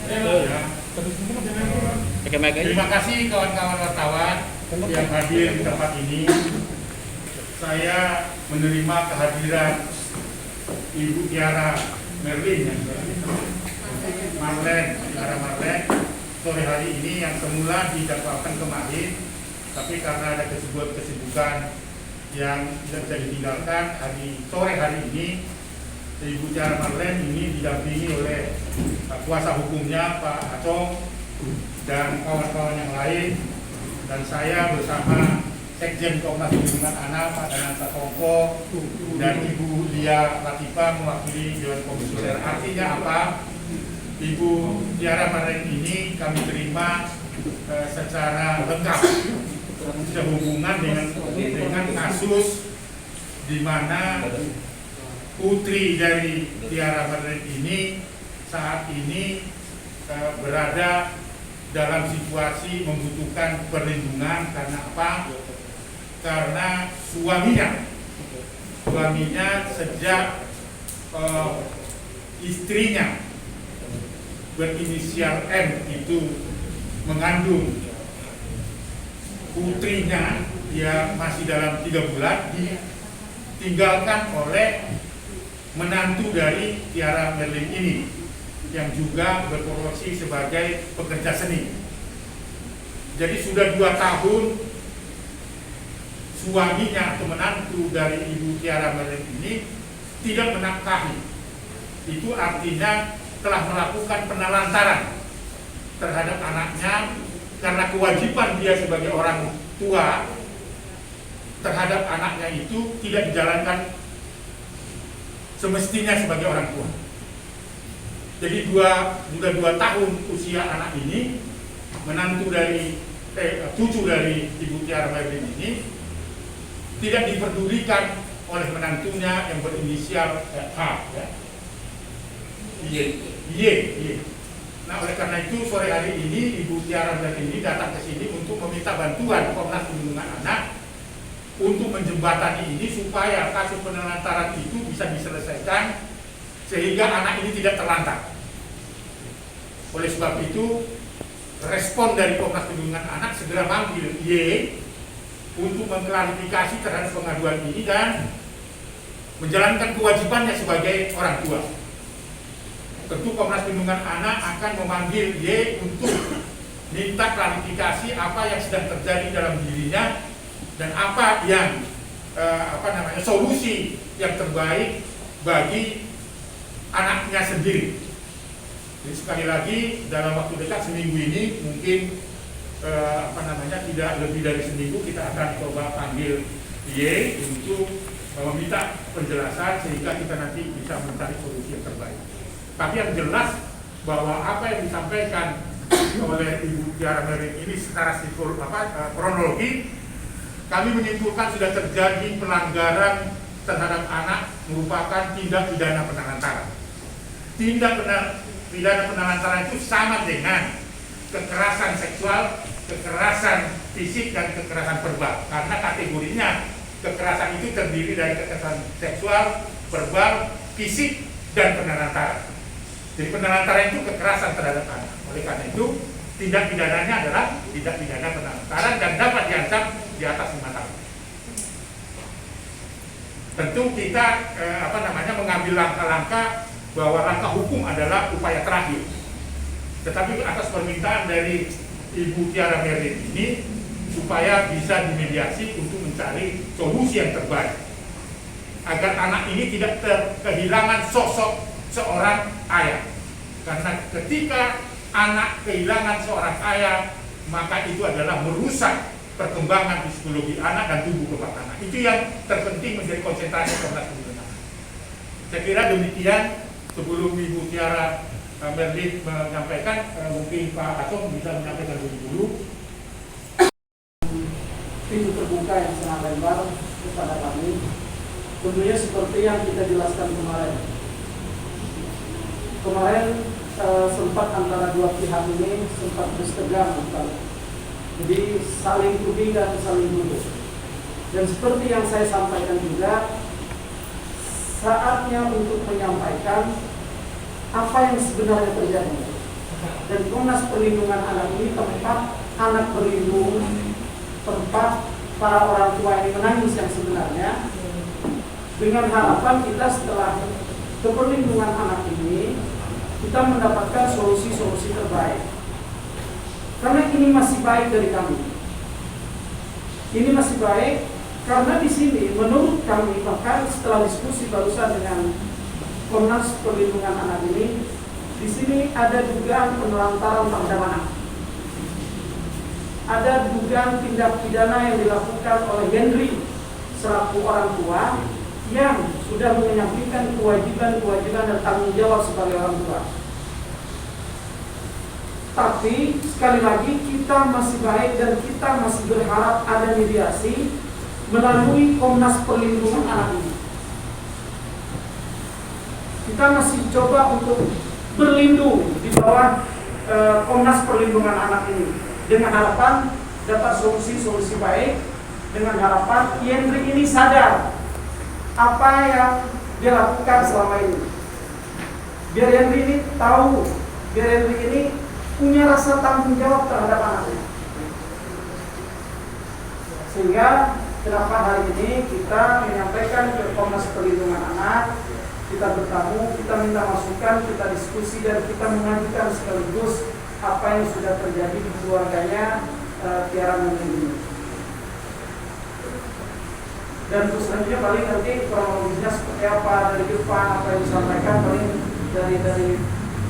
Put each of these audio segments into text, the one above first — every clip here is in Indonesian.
Ya. Terima kasih kawan-kawan wartawan yang hadir di tempat ini. Saya menerima kehadiran Ibu Tiara Merlin Tiara Marlen sore hari ini yang semula dijadwalkan kemarin, tapi karena ada kesibukan yang tidak bisa ditinggalkan, sore hari ini Ibu Tiara Marlen ini didampingi oleh kuasa hukumnya Pak Acong dan kawan-kawan yang lain, dan saya bersama Sekjen Komnas Perlindungan Anak Pak Danan Satongko dan Ibu Lia Latifah mewakili Dewan Komisioner. Artinya apa? Ibu Tiara Marlen ini kami terima secara lengkap sehubungan dengan kasus di mana putri dari Tiara Marlen ini saat ini berada dalam situasi membutuhkan perlindungan. Karena apa? Karena suaminya sejak istrinya berinisial M itu mengandung putrinya, dia masih dalam 3 bulan, ditinggalkan oleh menantu dari Tiara Merlin ini yang juga berprofesi sebagai pekerja seni. Jadi sudah 2 tahun suaminya atau menantu dari Ibu Tiara Merlin ini tidak menafkahi. Itu artinya telah melakukan penelantaran terhadap anaknya, karena kewajiban dia sebagai orang tua terhadap anaknya itu tidak dijalankan semestinya sebagai orang tua. Jadi sudah 2 tahun usia anak ini, menantu dari cucu dari Ibu Tiara Merlin ini tidak diperdulikan oleh menantunya yang berinisial H, ya. Y. Nah, oleh karena itu sore hari ini Ibu Tiara Merlin ini datang ke sini untuk meminta bantuan Komnas Perlindungan Anak untuk menjembatani ini supaya kasus penelantaran itu bisa diselesaikan sehingga anak ini tidak terlantar. Oleh sebab itu, respon dari Komnas Perlindungan Anak segera manggil Y untuk mengklarifikasi terhadap pengaduan ini dan menjalankan kewajibannya sebagai orang tua. Tentu Komnas Perlindungan Anak akan memanggil Y untuk minta klarifikasi apa yang sedang terjadi dalam dirinya dan apa yang solusi yang terbaik bagi anaknya sendiri. Jadi sekali lagi dalam waktu dekat seminggu ini mungkin tidak lebih dari seminggu kita akan coba panggil Y untuk meminta penjelasan sehingga kita nanti bisa mencari solusi yang terbaik. Tapi yang jelas bahwa apa yang disampaikan oleh Ibu Tiara Merlin ini secara kronologi, kami menyimpulkan sudah terjadi pelanggaran terhadap anak merupakan tindak pidana penelantaran. Tindak pidana penelantaran itu sama dengan kekerasan seksual, kekerasan fisik, dan kekerasan verbal. Karena kategorinya kekerasan itu terdiri dari kekerasan seksual, verbal, fisik, dan penelantaran. Jadi penelantaran itu kekerasan terhadap anak. Oleh karena itu tindak pidananya adalah tindak pidana penelantaran dan dapat diancam di atas 5 tahun. Tentu kita mengambil langkah-langkah bahwa langkah hukum adalah upaya terakhir. Tetapi atas permintaan dari Ibu Tiara Merlin ini supaya bisa dimediasi untuk mencari solusi yang terbaik agar anak ini tidak kehilangan sosok seorang ayah. Karena ketika anak kehilangan seorang ayah, maka itu adalah merusak perkembangan psikologi anak dan tubuh kembang anak. Itu yang terpenting menjadi konsentrasi Komnas Perlindungan Anak. Saya kira demikian. Sebelum Ibu Tiara Merlin menyampaikan, mungkin Pak Acong bisa menyampaikan dulu. Pintu terbuka yang sangat lebar kepada kami. Tentunya seperti yang kita jelaskan kemarin. Sempat antara 2 pihak ini sempat bersetegang, jadi saling tuding dan saling tuduh. Dan seperti yang saya sampaikan juga, saatnya untuk menyampaikan apa yang sebenarnya terjadi. Dan Komnas Perlindungan Anak ini tempat anak berlindung, tempat para orang tua yang menangis yang sebenarnya, dengan harapan kita setelah keperlindungan anak ini kita mendapatkan solusi-solusi terbaik. Karena ini masih baik dari kami. Ini masih baik karena di sini menurut kami, bahkan setelah diskusi barusan dengan Komnas Perlindungan Anak ini, di sini ada dugaan penelantaran terhadap anak. Ada dugaan tindak pidana yang dilakukan oleh Henry selaku orang tua yang sudah menyampaikan kewajiban-kewajiban dan tanggung jawab sebagai orang tua. Tapi sekali lagi kita masih baik dan kita masih berharap ada mediasi melalui Komnas Perlindungan Anak ini. Kita masih coba untuk berlindung di bawah Komnas Perlindungan Anak ini dengan harapan dapat solusi-solusi baik, dengan harapan Yendri ini sadar apa yang dia lakukan selama ini. Biar Yendri ini tahu, biar Yendri ini punya rasa tanggung jawab terhadap anaknya. Sehingga kenapa hari ini kita menyampaikan ke Komnas Perlindungan Anak, kita bertamu, kita minta masukan, kita diskusi, dan kita mengajukan sekaligus apa yang sudah terjadi di keluarganya Tiara Nuning ini. Dan terus selanjutnya paling nanti kronologisnya seperti apa dari depan, apa yang disampaikan paling dari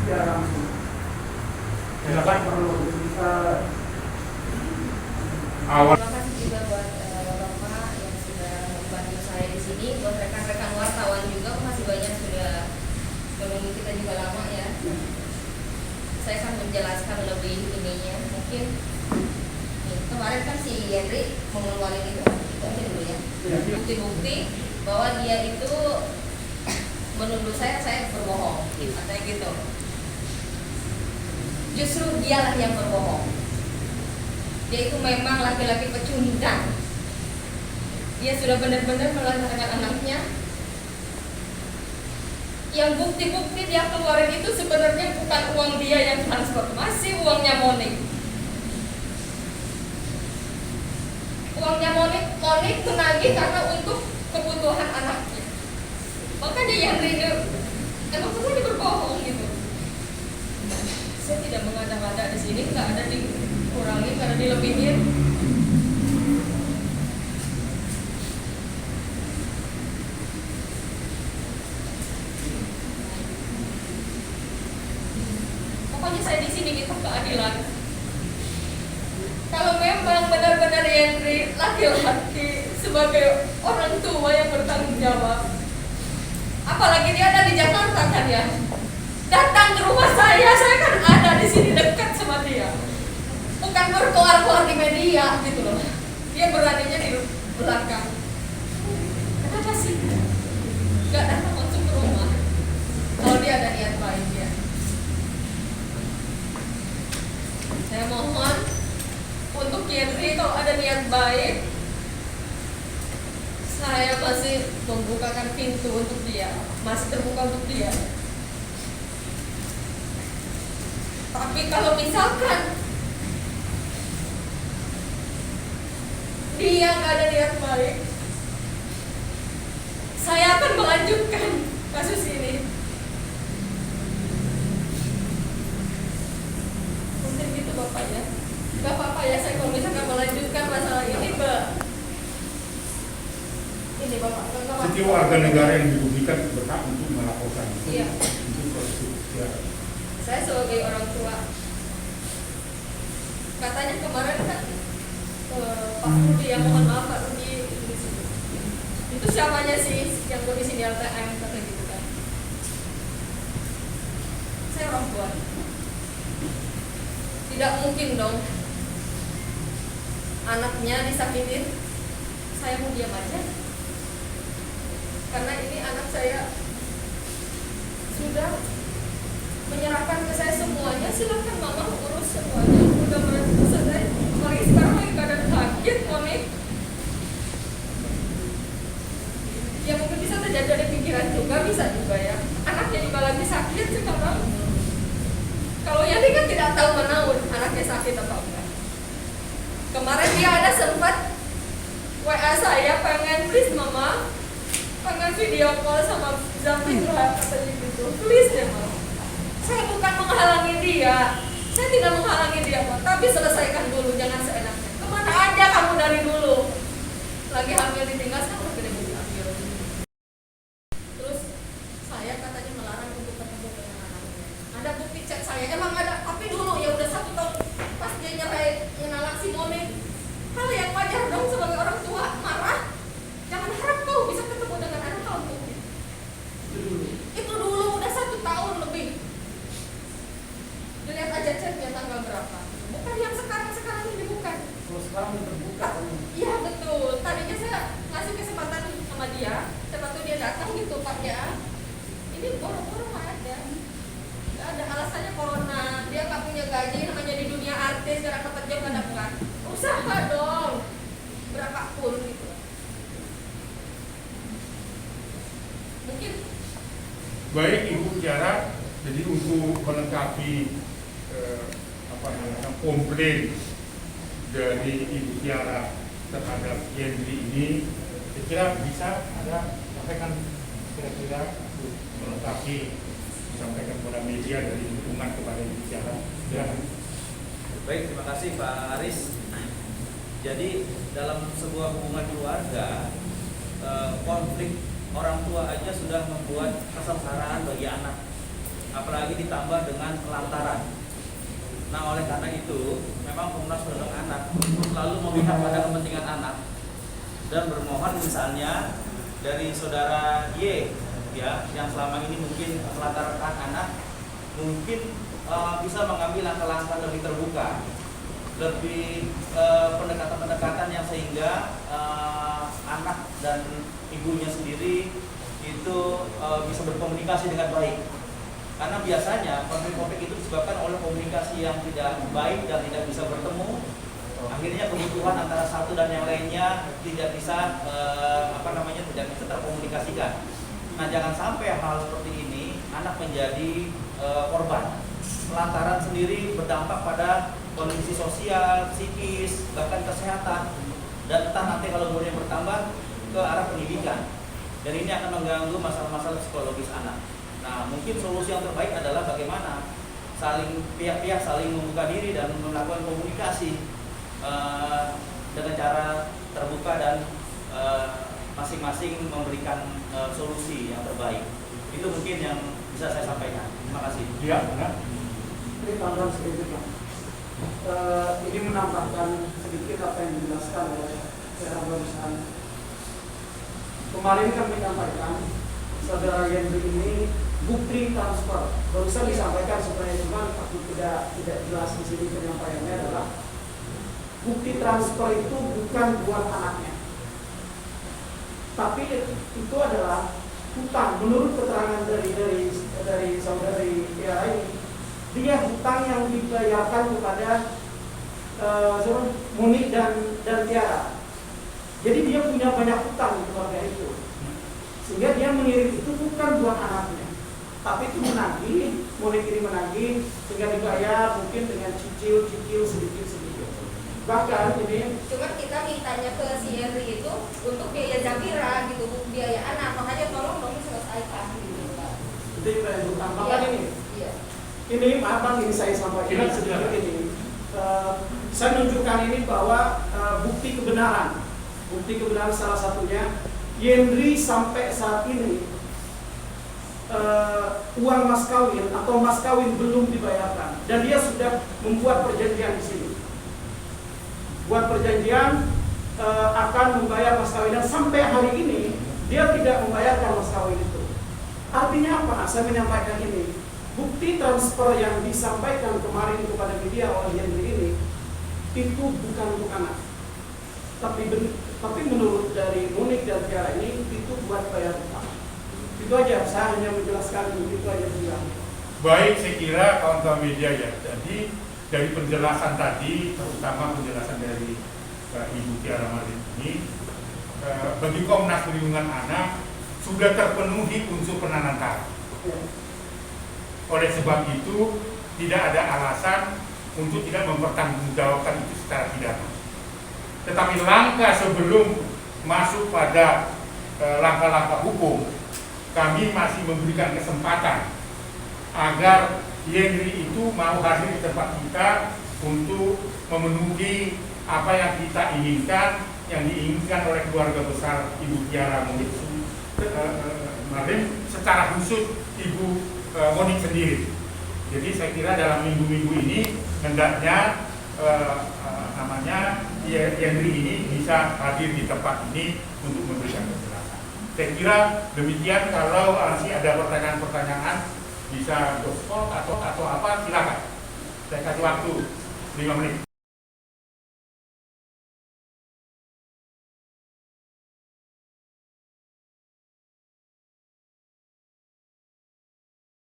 Tiara langsung. Silakan kronologi. Terima kasih juga buat Bapak yang sudah membantu saya di sini, buat rekan-rekan wartawan juga, masih banyak sudah menunggu kita juga lama ya. Saya akan menjelaskan lebih ininya. Mungkin kemarin kan si Henry mengeluarkan itu aja dulu ya. Bukti-bukti bahwa dia itu menuduh saya berbohong, katanya gitu. Justru dialah yang berbohong. Dia itu memang laki-laki pecundang. Dia sudah benar-benar melantarkan anaknya. Yang bukti-bukti dia keluarin itu sebenarnya bukan uang dia yang transfer, masih uangnya Monik. Uangnya Monik menagih karena untuk kebutuhan anaknya. Makanya yang emang semuanya berbohong gitu. Saya tidak mengada-ngada di sini, nggak ada dikurangi, nggak ada dilebihin. Pokoknya saya di sini minta keadilan. Kalau memang benar-benar Henry laki-laki sebagai orang tua yang bertanggung jawab, apalagi dia ada di Jakarta kan ya, datang ke rumah saya kan ada di sini dekat sama dia, bukan berkeluar-keluar di media gitu loh. Dia beraninya di belakang. Kenapa sih nggak datang langsung ke rumah kalau dia ada niat baik ya? Saya mohon untuk Henry, kalau ada niat baik, saya masih membukakan pintu untuk dia, masih terbuka untuk dia. Tapi kalau misalkan dia nggak ada niat baik, saya akan melanjutkan kasus ini. Mungkin gitu Bapak ya. Gak apa-apa ya saya kalau misalkan melanjutkan masalah ini ke ini Bapak. Setiap warga negara yang dirugikan berhak untuk melaporkan itu. Iya. Itu proses ya. Saya sebagai orang tua, katanya kemarin kan Pak Rudi, ya mohon maaf Pak Rudi itu siapanya sih yang kondisi di LTM kata gitu kan. Saya orang tua, tidak mungkin dong anaknya disakitin, saya mau diam aja. Karena ini anak saya sudah menyerahkan ke saya semuanya, silakan mama urus semuanya. Udah merasa selesai. Apalagi sekarang lagi keadaan sakit, Monik. Ya mungkin bisa terjadi ada pikiran juga, bisa juga ya. Anaknya juga lagi sakit sekarang. Kalau Yanti kan nggak tahu menaun anaknya sakit apa enggak. Kemarin dia ada sempat WA saya, pengen please mama, pengen video call sama Zafira katanya gitu, please ya mama. Saya bukan menghalangi dia, saya tidak menghalangi dia Pak, tapi selesaikan dulu, jangan seenaknya. Kemana aja kamu dari dulu? Lagi hamil ditinggal, sekarang udah gede hamil. Terus saya katanya melarang untuk ketemu dengan anaknya. Ada bukti chat saya, emang ada, tapi dulu ya udah 1 tahun pas dia nyenalak si Monik. Hal yang wajar dong sebagai orang tua, marah. Jangan harap kau bisa ketemu dengan anak kamu. Itu dulu udah 1 tahun lebih. Dilihat aja chatnya tanggal berapa. Bukan yang sekarang ini, bukan. Kalau sekarang terbuka. Iya betul. Tadinya saya ngasih kesempatan sama dia, siapa tuh dia datang gitu Pak ya. Ini boro-boro nggak ada. Nggak ada, alasannya corona. Dia nggak punya gaji, hanya di dunia artis, karena dapat job nggak dapat. Usaha dong, berapapun gitu. Mungkin Baik Ibu Tiara, jadi untuk melengkapi komplain dari Ibu Tiara terhadap Yendri ini, saya kira bisa ada sampaikan kira-kira untuk melengkapi, disampaikan kepada media dari dukungan kepada Ibu Tiara. Silakan. Baik, terima kasih Pak Aris. Jadi dalam sebuah hubungan keluarga, konflik orang tua aja sudah membuat kesengsaraan bagi anak, apalagi ditambah dengan kelantaran. Nah, oleh karena itu, memang Komnas Perlindungan Anak selalu memihak pada kepentingan anak dan bermohon misalnya dari saudara Y, ya, yang selama ini mungkin melantarkan anak, mungkin bisa mengambil langkah-langkah lebih terbuka, lebih pendekatan-pendekatan yang sehingga anak dan ibunya sendiri itu bisa berkomunikasi dengan baik. Karena biasanya konflik-konflik itu disebabkan oleh komunikasi yang tidak baik dan tidak bisa bertemu. Akhirnya kebutuhan antara satu dan yang lainnya tidak bisa tidak bisa terkomunikasikan. Nah, jangan sampai hal seperti ini anak menjadi korban. Lantaran sendiri berdampak pada kondisi sosial, psikis, bahkan kesehatan, dan entah nanti kalau umurnya bertambah ke arah pendidikan. Dan ini akan mengganggu masalah-masalah psikologis anak. Nah, mungkin solusi yang terbaik adalah bagaimana pihak-pihak saling membuka diri dan melakukan komunikasi dengan cara terbuka dan masing-masing memberikan solusi yang terbaik. Itu mungkin yang bisa saya sampaikan. Terima kasih. Iya, benar. Ini tambahan sedikit Pak. Ini menambahkan sedikit apa yang dijelaskan oleh Saudara barusan. Kemarin kami menyampaikan saudara Yendri ini bukti transfer. Barusan disampaikan supaya teman aku tidak jelas di sini penyampaiannya adalah bukti transfer itu bukan buat anaknya, tapi itu adalah hutang. Menurut keterangan dari saudari Tiara ini, dia hutang yang dibayarkan kepada Monik dan Tiara. Jadi dia punya banyak hutang di keluarga itu, sehingga dia mengirim itu bukan buat anaknya, tapi itu menagih, Monik ini menagih sehingga dibayar mungkin dengan cicil sedikit. Bahkan ini cuma kita mintanya ke si Henry itu untuk biaya Zafira gitu, biaya anak, makanya tolong dong diselesaikan gitu Pak. itu juga yang tambahkan ini. Iya. Ini maaf Bang, ini saya sampaikan sedikit ini. Saya menunjukkan ini bahwa bukti kebenaran salah satunya Yendri sampai saat ini uang mas kawin atau mas kawin belum dibayarkan, dan dia sudah membuat perjanjian di sini. Buat perjanjian akan membayar mas kawin, dan sampai hari ini dia tidak membayarkan mas kawin itu. Artinya apa? Saya menyampaikan ini. Bukti transfer yang disampaikan kemarin kepada media oleh Yendri ini itu bukan untuk anak, tapi menurut dari Monik dan Tiara ini itu buat bayar hutang. Itu aja, saya hanya menjelaskan itu aja juga. Baik, saya kira kawan-kawan media ya. Jadi dari penjelasan tadi, terutama penjelasan dari Ibu Tiara Marin ini, bagi Komnas Perlindungan Anak sudah terpenuhi unsur penanganan. Ya. Oleh sebab itu, tidak ada alasan untuk tidak mempertanggungjawabkan itu secara pidana. Tetapi langkah sebelum masuk pada langkah-langkah hukum, kami masih memberikan kesempatan agar Yendri itu mau hadir di tempat kita untuk memenuhi apa yang kita inginkan, yang diinginkan oleh keluarga besar Ibu Tiara Monik kemarin, secara khusus Ibu Monik sendiri. Jadi saya kira dalam minggu-minggu ini hendaknya Yendri ini bisa hadir di tempat ini untuk memberikan penjelasan. Saya kira demikian. Kalau masih ada pertanyaan-pertanyaan bisa dospot atau apa, silakan. Saya kasih waktu 5 menit.